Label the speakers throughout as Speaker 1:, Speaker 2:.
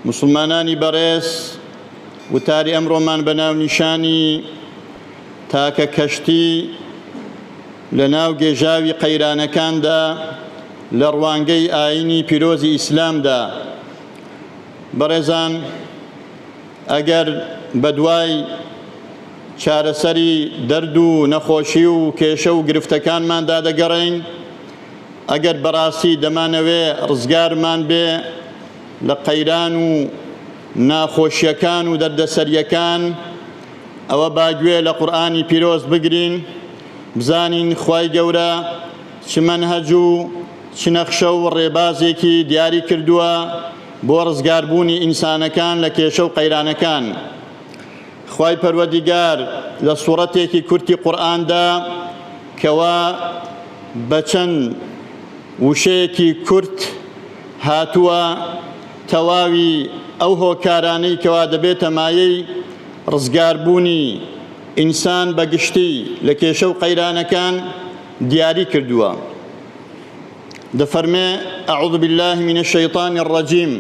Speaker 1: مسلمانانی بەڕێز وتاری ئەمڕۆمان بەناو نیشانی تاکە کەشتی لە ناو گێژاوی قەیرانەکاندا لە ڕوانگەی ئاینی پیرۆزی ئیسلامدا. بەڕێزان، ئەگەر بەدوای چارەسەری دەرد و نەخۆشی و کێشە و گرفتەکانماندا دەگەڕین، ئەگەر بەڕاستی دەمانەوێ ڕزگارمان بێ لە قەیران و ناخۆشیەکان و دەردەسەریەکان، ئەوە باگوێ لە قورئانی پیرۆز بگرین، بزانین خوای گەورە چ مەنهەج و چ نەخشە و ڕێبازێکی دیاری کردووە بۆ ڕزگاربوونی ئینسانەکان لە کێشە و قەیرانەکان. خوای پەروەردیگار لە سوورەتێکی کورتی قورئاندا کەوا بە چەند وشەیەکی کورت هاتووە تەواوی ئەو هۆکارانەی کەوا دەبێتە مایەی ڕزگاربوونی ئینسان بەگشتی لە کێشە و قەیرانەکان دیاری کردووە. دەفەرمێ: أعوذ بالله من الشيطان الرجيم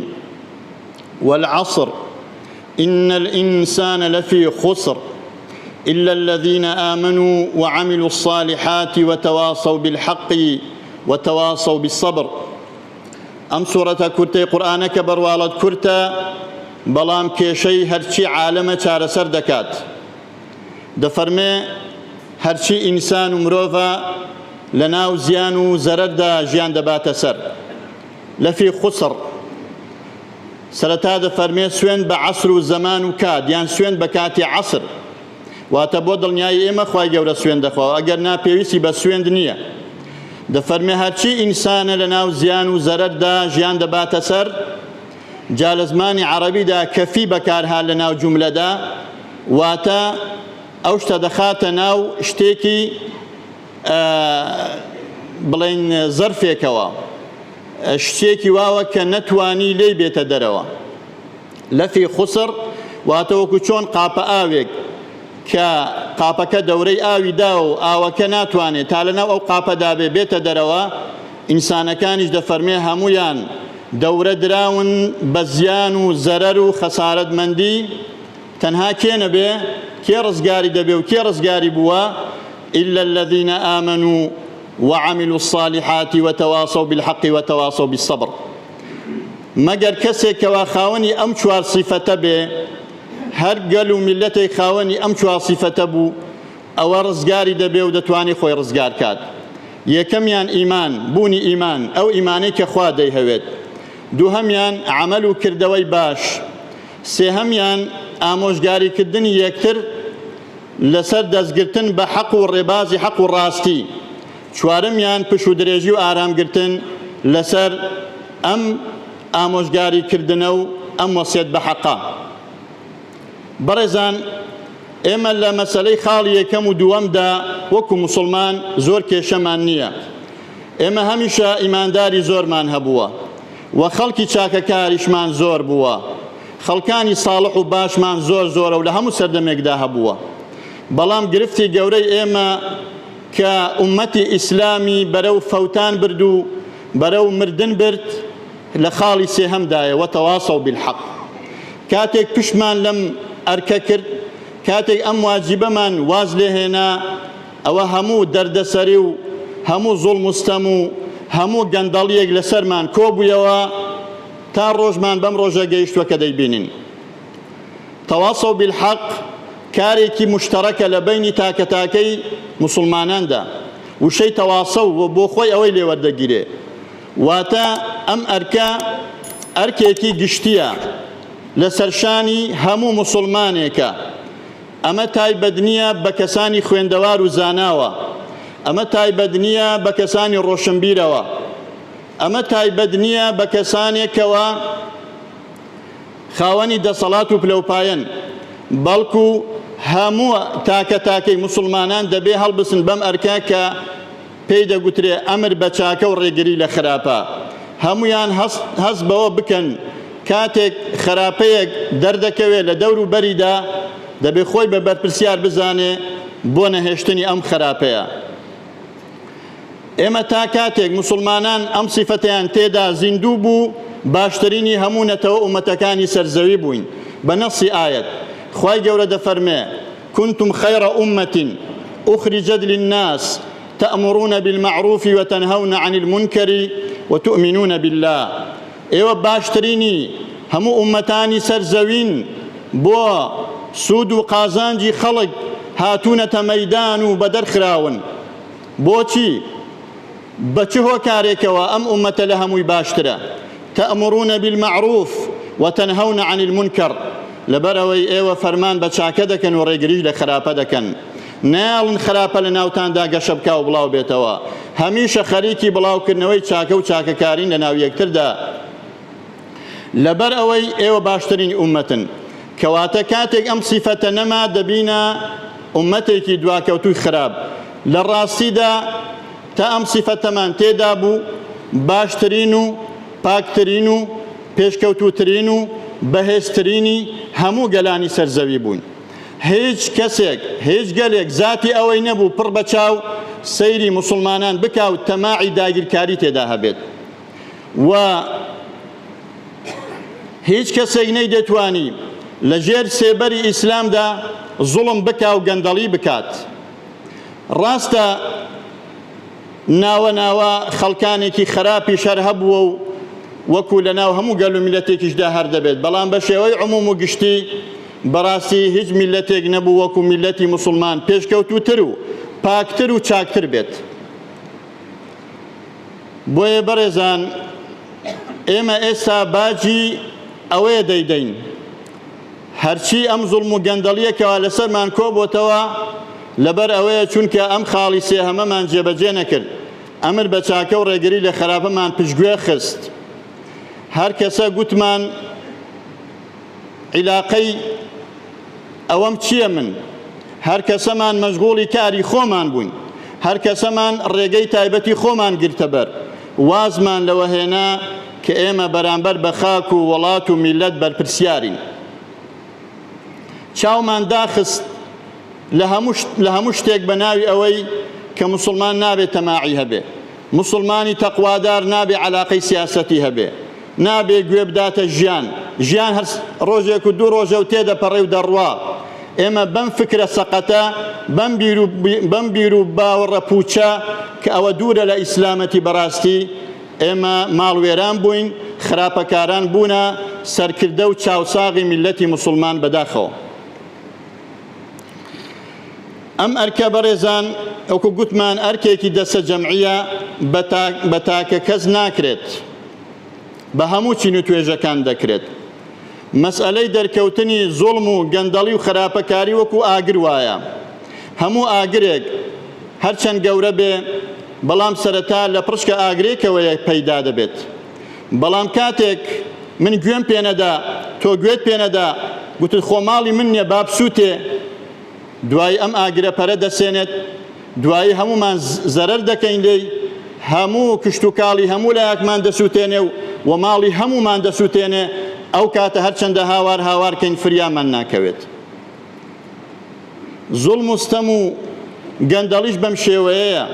Speaker 1: والعصر إن الإنسان لفي خسر إلا الذين آمنوا وعملوا الصالحات وتواصوا بالحق وتواصوا بالصبر. ئەم سوورەتە کورتەی قورئانەکە بەرواڵەت کورتە، بەڵام کێشەی هەرچی عالەمە چارەسەر دەکات. دەفەرمێ هەرچی ئینسان و مرۆڤە لە ناو زیان و زەرەردا ژیان دەباتە سەر. لەفی خوسر سەرەتا دەفەرمێ سوێن بە عەسر و زەمان و کات، یان سوێن بە کاتی عەسر، واتە بۆ دڵنیایی ئێمە خوای گەورە سوێن دەخواوە، ئەگەر نا پێویستی بە سوێند نییە. دەفەرمێ هەرچی ئینسانە لە ناو زیان و زەرەردا ژیان دەباتە سەر. جا لە زمانی عەرەبیدا کەفی بەکارها لە ناو جوملەدا، واتە ئەو شتە دەخاتە ناو شتێکی بڵێن زەرفێکەوە، شتێکی واوە کە نەتوانی لێی بێتە دەرەوە. لەفی خوسر واتە وەکو چۆن قاپە ئاوێک کە قاپەکە دەورەی ئاوی دا و ئاوەکە ناتوانێت تا لەناو ئەو قاپەدا بێتە دەرەوە، ئینسانەکانیش دەفەرمێ هەمویان دەورە دراون بە زیان و زەرەر و خەسارەتمەندی. تەنها کێ نەبێ، کێ ڕزگاری دەبێ و کێ ڕزگاری بووە؟ إلا الذين آمنوا وعملوا الصالحات وتواصوا بالحق وتواصوا بالصبر. مەگەر کەسێکەوە خاوەنی ئەم چوار سیفەتە بێ، هەر گەل و میلەتێک خاوەنی ئەم چوار سیفەتە بوو، ئەوە ڕزگاری دەبێ و دەتوانێت خۆی ڕزگار کات. یەکەمیان ئیمان، بوونی ئیمان، ئەو ئیمانەی کە خوا دەیهەوێت. دووهەمیان عەمەل و کردەوەی باش. سێهەمیان ئامۆژگاریکردنی یەکتر لەسەر دەستگرتن بە حەق و ڕێبازی حەق و ڕاستی. چوارەمیان پش و درێژی و ئارامگرتن لەسەر ئەم ئامۆژگاریکردنە و ئەم وەسیەت بە حەقا. بەڕێزان، ئێمە لە مەسەلەی خاڵی یەکەم و دووەمدا وەکو موسڵمان زۆر کێشەمان نییە. ئێمە هەمیشە ئیمانداری زۆرمان هەبووە و خەڵکی چاکەکاریشمان زۆر بووە، خەڵکانی ساڵح و باشمان زۆر زۆرە و لە هەموو سەردەمێکدا هەبووە. بەڵام گرفتی گەورەی ئێمە کە ئومەتی ئیسلامی بەرەو فەوتان برد و بەرەو مردن برد لە خاڵی سێهەمدایە، وتەواصوا بالحەق. کاتێک پشمان لەم ئەرکە کرد، کاتێک ئەم واجیبەمان واز لێهێنا، ئەوە هەموو دەردەسەری و هەموو زوڵم و ستەم و هەموو گەندەڵیەک لەسەرمان کۆبوویەوە تا ڕۆژمان بەم ڕۆژە گەیشتووە کە دەیبینین. تەواصوا بالحەق کارێکی مشتەرەکە لە بینی تاکەتاکەی موسڵماناندا، وشەی تەواصەو بۆ خۆی ئەوەی لێوەردەگیرێ. واتە ئەم ئەرکە ئەرکێکی گشتیە لە سەرشانی هەموو موسڵمانێکە. ئەمە تایبەت نییە بە کەسانی خوێندەوار و زاناوە، ئەمە تایبەت نییە بە کەسانی ڕۆشنبیرەوە، ئەمە تایبەت نییە بە کەسانێکەوە خاوەنی دەسەڵات و پلەپایەن، بەڵکو هەموو تاکەتاکەی موسڵمانان دەبێ هەڵبسن بەم ئەرکە کە پێی دەگوترێ ئەمر بە چاکە و ڕێگری لە خراپە. هەمویان هەست بەوە بکەن کاتێک خراپەیەک دەردەکەوێت لە دەور و بەریدا، دەبێ خۆی بە بەرپرسیار بزانێ بۆ نەهێشتنی ئەم خراپەیە. ئێمە تا کاتێک موسڵمانان ئەم سیفەتیان تێدا زیندوو بوو، باشترینی هەموو نەتەوە ئومەتەکانی سەرزەوی بووین بە نەسی ئایەت خوای گەورە دەفەرمێ كنتم خير أمة أخرجت للناس تأمرون بالمعروف وتنهون عن المنكر وتؤمنون بالله ئێوە باشترینی هەموو ئومەتانی سەرزەوین بۆ سوود و قازانجی خەڵک هاتوونەتە مەیدان و بەدەرخراون بۆچی بە چ هۆکارێکەوە ئەم ئومەتە لە هەمووی باشترە تأمرون بالمعروف وتنهون عن المنكر لەبەرەوەی ئێوە فەرمان بە چاکە دەکەن و ڕێگریش لە خراپە دەکەن ناڵن خراپە لە ناوتاندا گەشە بکا و بڵاو بێتەوە هەمیشە خەریکی بڵاوکردنەوەی چاکە و چاکەکارین لە ناو یەکتردا لەبەر ئەوەی ئێوە باشترین ئومەتن کەواتە کاتێک ئەم سیفەتە نەما دەبینە ئومەتێکی دواکەوتوی خراپ لە ڕاستیدا تا ئەم سیفەتەمان تێدا بوو باشترین و پاکترین و پێشکەوتوترین و بەهێزترینی هەموو گەلانی سەرزەوی بوون هیچ کەسێک هیچ گەلێک زاتی ئەوەی نەبوو پڕ بە چاو سەیری موسڵمانان بکا و تەماعی داگیرکاری تێدا هەبێت و هیچ کەسێک نەیدەتوانی لە ژێر سێبەری ئیسلامدا زوڵم بکا و گەندەڵی بکات ڕاستە ناوە ناوە خەڵکانێکی خراپی شەر هەبووە و وەکو لە ناو هەموو گەل و میلەتێکیشدا هەر دەبێت بەڵام بە شێوەی عموم و گشتی بەڕاستی هیچ میلەتێک نەبوو وەکو میلەتی موسڵمان پێشکەوتوتر و پاکتر و چاکتر بێت بۆیە بەڕێزان ئێمە ئێستا باجی ئەوەیە دەیدەین هەرچی ئەم زوڵم و گەندەڵیەکەوە لەسەرمان کۆبووتەوە لەبەر ئەوەیە چونکە ئەم خاڵی سێهەمەمان جێبەجێ نەکرد ئەمر بە چاکە و ڕێگری لە خراپەمان پشتگوێ خست هەر کەسە گوتمان عیلاقەی ئەوەم چییە من هەر کەسەمان مەشغوڵی کاری خۆمان بووین هەر کەسەمان ڕێگەی تایبەتی خۆمان گرتەبەر وازمان لەوە هێنا کە ئێمە بەرامبەر بە خاک و وڵات و میلەت بەرپرسیارین چاومان داخست لە هەموو شتێک بە ناوی ئەوەی کە موسڵمان نابێت تەماعی هەبێ موسڵمانی تەقوادار نابێ عەلاقەی سیاسەتی هەبێ نابێ گوێ بداتە ژیان هەر ڕۆژێک و دوو ڕۆژە و تێدەپەڕێ و دەڕوا ئێمە بەم فکرە سەقەتە بەم بیر و باوەڕە پوچە کە ئەوە دوورە لە ئیسلامەتی بەڕاستی ئێمە ماڵوێران بووین خراپەکاران بوونە سەرکردە و چاوساغی میلەتی موسڵمان بەداخەوە ئەم ئەرکە بەڕێزان ئەوکو گوتمان ئەرکێکی دەسە جەمعیە بە تاکە کەس ناکرێت بە هەموو چین و توێژەکان دەکرێت مەسئلەی دەرکەوتنی زوڵم و گەندەڵی و خراپەکاری وەکو ئاگر وایە هەموو ئاگرێک هەرچەند گەورە بێ بەڵام سەرەتا لە پڕشکە ئاگرێکەوەیە پەیدا دەبێت بەڵام کاتێک من گوێم پێ نەدا تۆ گوێت پێ نەدا گوتت خۆماڵی من نییە با بسووتێ دوای ئەم ئاگرە پەرە دەسێنێت دوایی هەمومان زەرەر دەکەین لێی هەموو کشت و کاڵی هەموو لایەکمان دەسووتێنێ و ماڵی هەمومان دەسووتێنێ ئەو کاتە هەرچەندە هاوارکەین فریامان ناکەوێت زوڵم و ستەم و گەندەڵیش بەم شێوەیەیە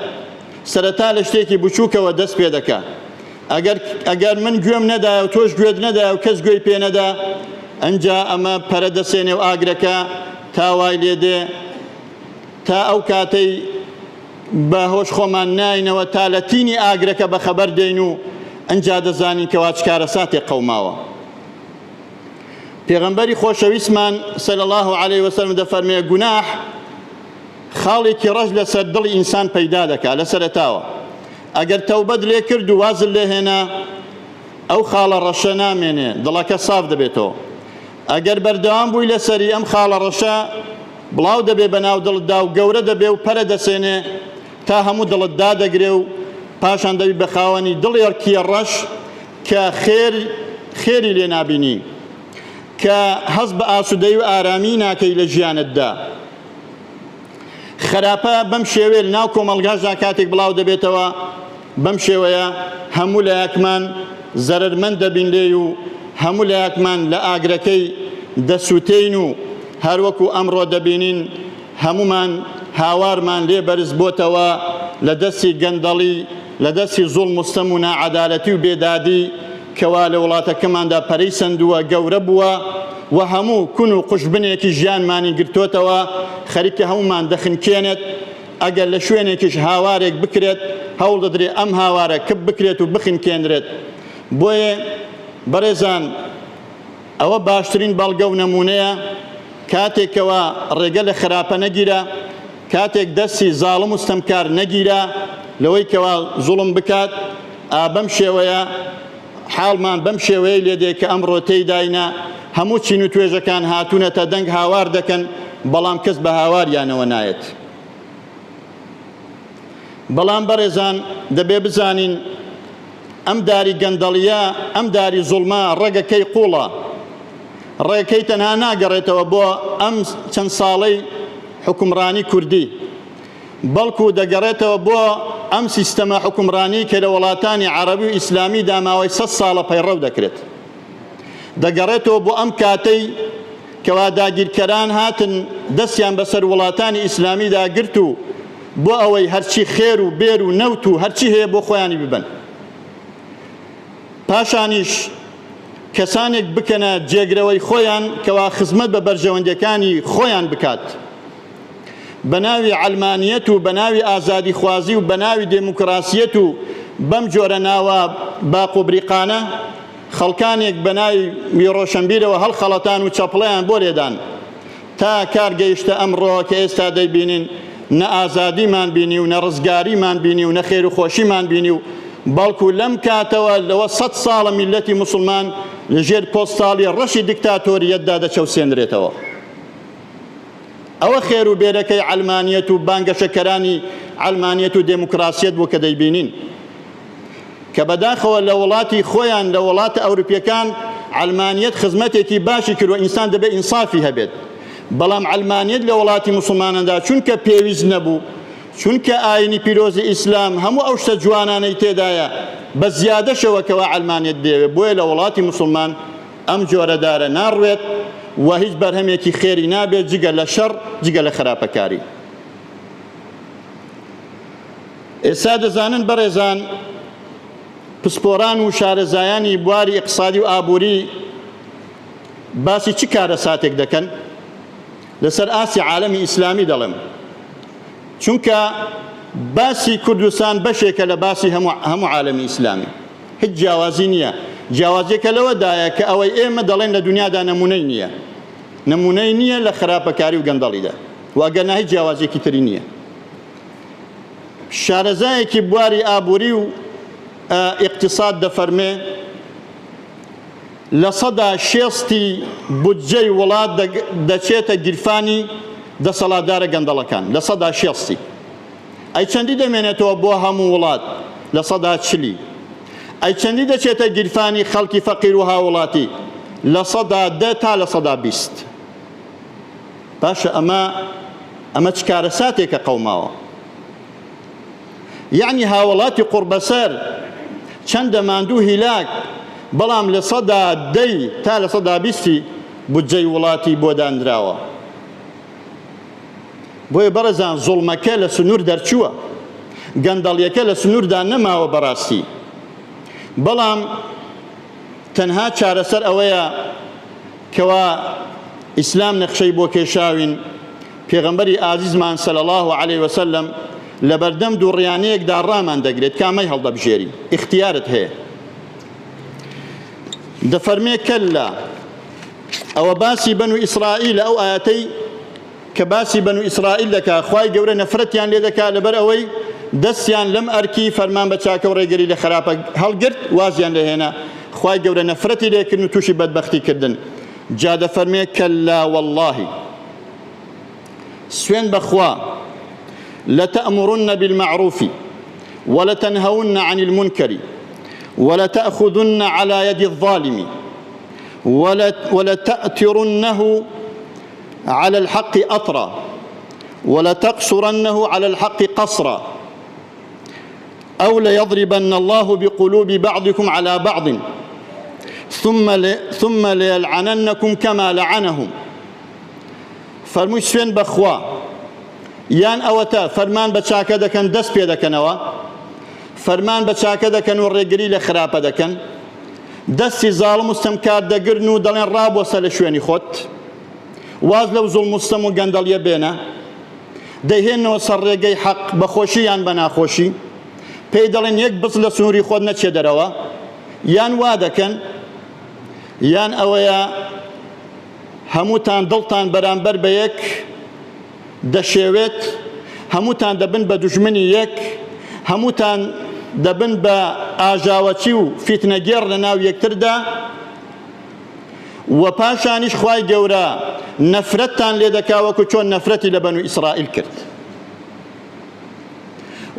Speaker 1: سەرەتا لە شتێکی بچووکەوە دەست پێ دەکات ئەگەر من گوێم نەدایە و تۆش گوێت نەدایە و کەس گوێی پێ نەدا ئەنجا ئەمە پەرە دەسێنێ و ئاگرەکە تاوای لێدێ تا ئەو کاتەی بە هۆش خۆمان ناینەوە تا لە تینی ئاگرەکە بەخەبەر دێین و ئەنجا دەزانین کەوا چکارە ساتێک قەوماوە پێغەمبەری خۆشەویستمان صلی الله علیه وسلم دەفەرمێ گوناح خاڵێکی ڕەش لەسەر دڵی ئینسان پەیدا دەکات لە سەرەتاوە ئەگەر تەوبەت لێ کرد و وازت لێ هێنا ئەو خاڵە ڕەشە نامێنێ دڵەکە ساف دەبێتەوە ئەگەر بەردەوام بووی لەسەری ئەم خاڵە ڕەشە بڵاو دەبێ بەناو دڵتدا و گەورە دەبێ و پەرە دەسێنێ تا هەموو دڵت دادەگرێ و پاشان دەبی بە خاوەنی دڵێکی ڕەش کە خێری لێ نابینی کە هەست بە ئاسوودەی و ئارامی ناکەی لە ژیانتدا خراپە بەم شێوەیە لەناو کۆمەڵگاشدا کاتێک بڵاو دەبێتەوە بەم شێوەیە هەموو لایەکمان زەرمەند دەبین لێ و هەموو لایەکمان لە ئاگرەکەی دەسووتین و هەروەکو ئەمڕۆ دەبینین هەمومان هاوارمان لێ بەرز بۆتەوە لە دەستی گەندەڵی لە دەستی زوڵم و ستەم و ناعەدالەتی و بێدادی کەوا لە وڵاتەکەماندا پەرەی سندووە گەورە بووە و هەموو کون و قوشبنێکی ژیانمانی گرتوتەوە خەریکە هەمومان دەخنکێنێت ئەگەر لە شوێنێکیش هاوارێک بکرێت هەوڵ دەدرێ ئەم هاوارە کب بکرێت و بخنکێنرێت. بۆیە بەڕێزان ئەوە باشترین بەڵگە و نەمونەیە کاتێکەوە ڕێگە لە خراپە نەگیرە، کاتێک دەستی زاڵم و ستەمکار نەگیرە لەوەی کەوا زوڵم بکات. بەم شێوەیە حاڵمان بەم شێوەیە لێدێ کە ئەمڕۆ تێیداینە هەموو چین و توێژەکان هاتوونەتە دەنگ هاوار دەکەن بەڵام کەس بە هاواریانەوە نایەت. بەڵام بەڕێزان دەبێ بزانین ئەم داری گەندەڵیە، ئەم داری زوڵمە ڕێگەکەی قوڵە، ڕێگەکەی تەنها ناگەڕێتەوە بۆ ئەم چەند ساڵەی حکومڕانی کوردی، بەڵکو دەگەڕێتەوە بۆ ئەم سیستەمە حکومڕانی کە لە وڵاتانی عەرەبی و ئیسلامی داماوەی 100 ساڵە پەیڕەو دەکرێت. دەگەڕێتەوە بۆ ئەم کاتەی کەوا داگیرکەران هاتن دەستیان بەسەر وڵاتانی ئیسلامیدا گرت و بۆ ئەوەی هەرچی خێر و بێر و نەوت و هەرچی هەیە بۆ خۆیانی ببن. پاشانیش کەسانێک بکەنە جێگرەوەی خۆیان کەوا خزمەت بە بەرژەوەندەکانی خۆیان بکات بە ناوی عەلمانیەت و بە ناوی ئازادی خوازی و بە ناوی دێموکراسیەت و بەم جۆرە ناوە باقوبریقانە خەڵکانێک بە ناوی میڕۆشەمبیرەوە هەڵخەڵەتان و چەپڵەیان بۆ لێدان تا کار گەیشتە ئەمڕۆ کە ئێستا دەیبینین نە ئازادیمان بینی و نە ڕزگاریمان بینی و نە خێر و خۆشیمان بینی و بەڵکو لەم کاتەوە لەوە 100 ساڵە میلەتی موسڵمان لەژێر پۆستاڵی ڕەشی دیکتاتۆریەتدا دەچەوسێنرێتەوە. ئەوە خێر و بێرەکەی عەلمانیەت و بانگەشەکەرانی عەلمانیەت و دێموکراسیەت بوو کە دەیبینین کە بەداخەوە لە وڵاتی خۆیان لە وڵاتە ئەوروپیەکان عەلمانیەت خزمەتێکی باشی کردووە، ئینسان دەبێت ئینسافی هەبێت. بەڵام عەلمانیەت لە وڵاتی موسڵماناندا چونکە پێویست نەبوو، چونکە ئاینی پیرۆزی ئیسلام هەموو ئەو شتە جوانانەی تێدایە بە زیادەشەوە کەوا عەلمانیەت دێوێت، بۆیە لە وڵاتی موسڵمان ئەم جۆرەدارە ناڕوێت و هیچ بەرهەمێکی خێری نابێت جگە لە شەڕ جگە لە خراپەکاری. ئێستا دەزانن بەڕێزان پسپۆران و شارەزایانی بواری ئیقتصادی و ئابووری باسی چ کارە ساتێک دەکەن لەسەر ئاسی عالەمی ئیسلامی دەڵێم، چونکە باسی کوردستان بەشێکە لە باسی هەموو عالەمی ئیسلامی، هیچ جیاوازی نییە. جیاوازیەکە لەوەدایە کە ئەوەی ئێمە دەڵێن لە دنیادا نمونەی نییە، نمونەی نییە لە خراپەکاری و گەندەڵیدا، واگەرنا هیچ جیاوازیەکی تری نییە. شارەزایەکی بواری ئابووری و ئیقتصاد دەفەرمێ لە سەدا 60 بودجەی وڵات دەچێتە گیرفانی دەسەڵاتدارە گەندەڵەکان، لە سەدا 60. ئەی چەندی دەمێنێتەوە بۆ هەموو وڵات؟ لە سەدا 40. ئەی چەندی دەچێتە گیرفانی خەڵکی فەقیر و هاوڵاتی؟ لە سەدا 10 تا لە سەدا 20. باشە ئەمە چ کارە ساتێکە قەوماوە؟ یعنی هاوڵاتی قوربەسەر چەندە ماندوو هیلاک، بەڵام لە سەدا 10 تا لە سەدا 20 بودجەی وڵاتی بۆ دانراوە. بۆیە بەڕێزان زوڵمەکە لە سنوور دەرچووە، گەندەڵیەکە لە سنووردا نەماوە بەڕاستی، بەڵام تەنها چارەسەر ئەوەیە کەوا ئیسلام نەخشەی بۆ کێشاوین. پێغەمبەری ئازیزمان سەلی الله عەلەیه وسەلەم لە بەردەم دووڕیانەیەکدا ڕامان دەگرێت کامەی هەڵدەبژێری، اختیارت هەیە. دەفەرمێ کەلا، ئەوە باسی بەنو ئیسرائیل ئەو ئاەتەی کە باسی بەنو ئیسرائیل دەکا، خوای گەورە نەفرەتیان لێ دەکا لەبەر ئەوەی دەستیان لەم ئەرکی فەرمان بە چاکە و ڕێگەری لە خراپە هەڵگرت وازیان لێهێنا، خوای گەورە نەفرەتی لێکردن و تووشی بەدبەختی کردن. جا دەفەرمێ کەلا وەڵڵاهی، سوێن بەخوا، لتأمرن بالمعروف ولتنهون عن المنكر ولتأخذن على يد الظالم ولتأترنه على الحق أطرا ولتقصرنه على الحق قصرا أو ليضربن الله بقلوب بعضكم على بعض ثم ليلعننكم كما لعنهم. فرمووی سوێن بەخوا، یان ئەوەتە فەرمان بە چاکە دەکەن دەست پێ دەکەنەوە، فەرمان بە چاکە دەکەن و ڕێگری لە خراپە دەکەن، دەستی زاڵم و ستەمکار دەگرن و دەڵێن ڕابۆسە لە شوێنی خۆت، واز لەو زوڵم و ستەم و گەندەڵیە بێنە، دەیهێنەوە سەر ڕێگەی حەق بە خۆشی یان بە ناخۆشی، پێی دەڵێن یەک بچ لە سنووری خۆت نەچێ دەرەوە، یان وا دەکەن، یان ئەوەیە هەمووتان دڵتان بەرامبەر بە یەک دەشێوێت، هەمووتان دەبن بە دوژمنی یەک، هەمووتان دەبن بە ئاژاوەچی و فیتنەگێڕ لە ناو یەکتردا، و پاشانیش خوای گەورە نەفرەتتان لێ دەکا وەکو چۆن نەفرەتی لە بەنو ئیسرائیل کرد.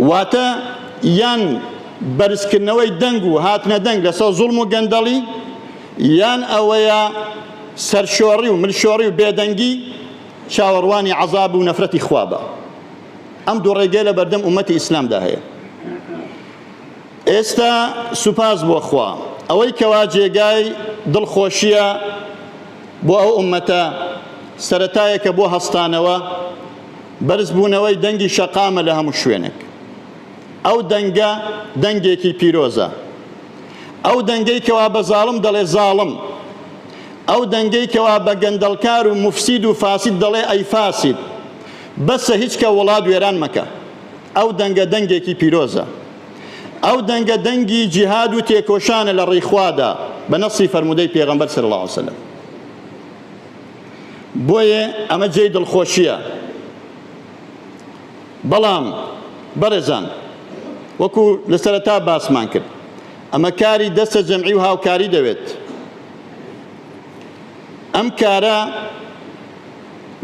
Speaker 1: واتە یان بەرزکردنەوەی دەنگ و هاتنە دەنگ لەسەر زوڵم و گەندەڵی، یان ئەوەیە سەرشۆڕی و ملشۆڕی و بێدەنگی چاوەڕوانی عەزاب و نەفرەتی خوا بە. ئەم دوو ڕێگەی لە بەردەم ئومەتی ئیسلامدا هەیە. ئێستا سوپاس بۆ خوا ئەوەی کەوا جێگای دڵخۆشیە بۆ ئەو ئومەتە، سەرەتایەکە بۆ هەستانەوە، بەرزبوونەوەی دەنگی شەقامە لە هەموو شوێنێک. ئەو دەنگە دەنگێکی پیرۆزە، ئەو دەنگەی کەوا بە زاڵم دەڵێ زاڵم، ئەو دەنگەی کەوا بە گەندەڵکار و مفسید و فاسید دەڵێ ئەی فاسید، بەسە هیچ کە وڵات وێران مەکە. ئەو دەنگە دەنگێکی پیرۆزە، ئەو دەنگە دەنگی جیهاد و تێکۆشانە لە ڕێیخوادا بە نەسی فەرمودەی پێغەمبەر صلی الله علیه وسلم. بۆیە ئەمە جێی دڵخۆشیە. بەڵام بەڕێزان، وەکو لە سەرەتا باسمان کرد، ئەمە کاری دەستە جەمعی و هاوکاری دەوێت. ئەم کارە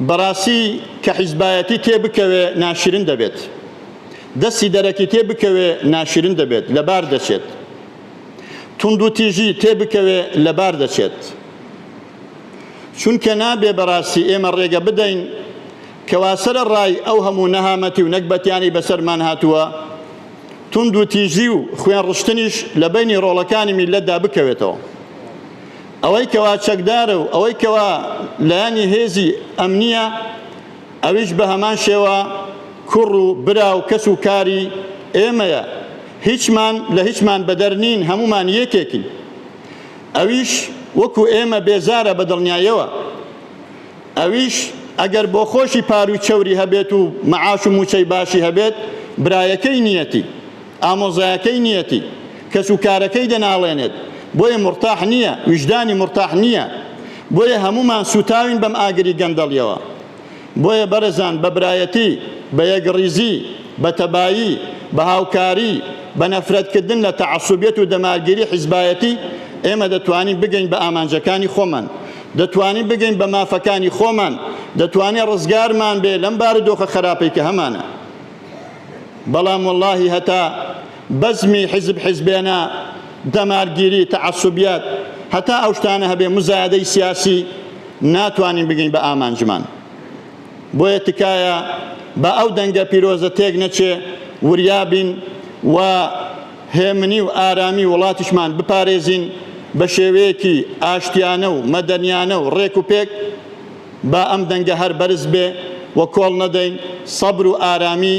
Speaker 1: بەڕاستی کە حیزبایەتی تێبکەوێ ناشرین دەبێت، دەستی دەرەکی تێبکەوێ ناشرین دەبێت، لەبار دەچێت، توند و تیژی تێبکەوێ لەبار دەچێت. چونکە نابێ بەڕاستی ئێمە ڕێگە بدەین کەوا سەرە ڕای ئەو هەموو نەهامەتی و نەکبەتیانی بەسەرمان هاتووە، توند و تیژی و خوێن ڕشتنیش لە بینی ڕۆڵەکانی میلەتدا بکەوێتەوە. ئەوەی کەوا چەکدارە و ئەوەی کەوا لایانی هێزی ئەمنیە، ئەویش بە هەمان شێوە کوڕ و برا و کەس و کاری ئێمەیە، هیچمان لە هیچمان بەدەر نین، هەمومان یەکێکین. ئەویش وەکو ئێمە بێزارە بە دڵنیایەوە، ئەویش ئەگەر بۆ خۆشی پار و چەوری هەبێت و مەعاش و موچەی باشی هەبێت، برایەکەی نیەتی، ئامۆزایەکەی نیەتی، کەس و کارەکەی دەناڵێنێت، بۆیە مرتاح نییە، وجدانی مرتاح نییە. بۆیە هەمومان سوتاوین بەم ئاگری گەندەڵیەوە. بۆیە بەرەزان بە برایەتی، بە یەکڕیزی، بە تەبایی، بە هاوکاری، بە نەفرەتکردن لە تەعەسوبیەت و دەمارگیری حیزبایەتی ئێمە دەتوانین بگەین بە ئامانجەکانی خۆمان، دەتوانین بگەین بە مافەکانی خۆمان، دەتوانین ڕزگارمان بێ لەم بارودۆخە خراپەی کە هەمانە. بەڵام وەڵڵاهی هەتا بەزمی حیزبێنە، دەمارگیری، تەعەسوبیات، هەتا ئەو شتانە هەبێ مزایدەی سیاسی، ناتوانین بگەین بە ئامانجمان. بۆیە تکایە بە ئەو دەنگە پیرۆزە تێک نەچێ، وریابین و هێمنی و ئارامی وڵاتیشمان بپارێزین بە شێوەیەکی ئاشتیانە و مەدەنیانە و ڕێک و پێک، با ئەم دەنگە هەر بەرز بێ و کۆڵ نەدەین، سەبر و ئارامی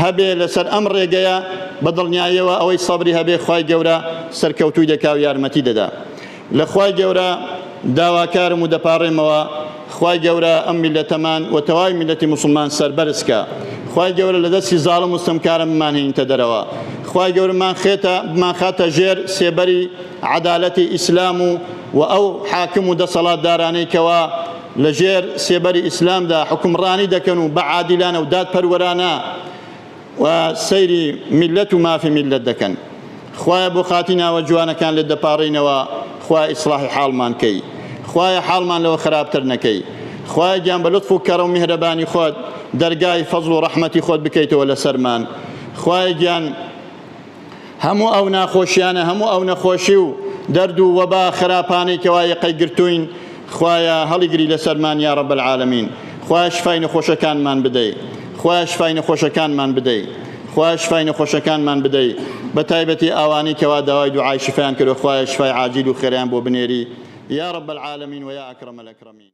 Speaker 1: هەبێ لەسەر ئەم ڕێگەیە، بە دڵنیاییەوە ئەوەی سەبری هەبێ خوای گەورە سەرکەوتووی دەکا و یارمەتی دەدا. لە خوای گەورە داواکارم و دەپاڕێمەوە، خوای گەورە ئەم میلەتەمان و تەواوی میلەتی موسڵمان سەربەرزکە. خوای گەورە لە دەستی زاڵم و ستەمکارە بمان هێنیتە دەرەوە. خوای گەورە بمان خاتە ژێر سێبەری عەدالەتی ئیسلام و ئەو حاکم و دەسەڵاتدارانەی کەوا لە ژێر سێبەری ئیسلامدا حکومڕانی دەکەن و بە عادیلانە و دادپەروەرانە و سەیری میلەت و مافی میلەت دەکەن. خوایە بۆ خاتی ناوە جوانەکان لێت دەپاڕینەوە، خوای ئیسلاحی حاڵمان کەی، خوایە حاڵمان لەوە خراپتر نەکەی، خوایە گیان بە لوتف و کەڕە و میهرەبانی خۆت دەرگای فەزڵ و ڕەحمەتی خۆت بکەیتەوە لەسەرمان. خوایە گیان هەموو ئەو ناخۆشیانە، هەموو ئەو نەخۆشی و دەرد و وەبا خراپانەی کەوا یەقەی گرتوین، خوایە هەڵیگری لەسەرمان یا ڕەب العالەمین. خوایە شفای نەخۆشەکانمان بدەی، خوایە شفای نەخۆشەکانمان بدەی، خوایە شفای نەخۆشەکانمان بدەی، بە تایبەتی ئەوانەی کەوا داوای دوعای شفایان کردو، خوایە شفای عاجیل و خێرایان بۆ بنێری یا ڕەب العالەمین و یا ئەکرەم الئەکرەمین.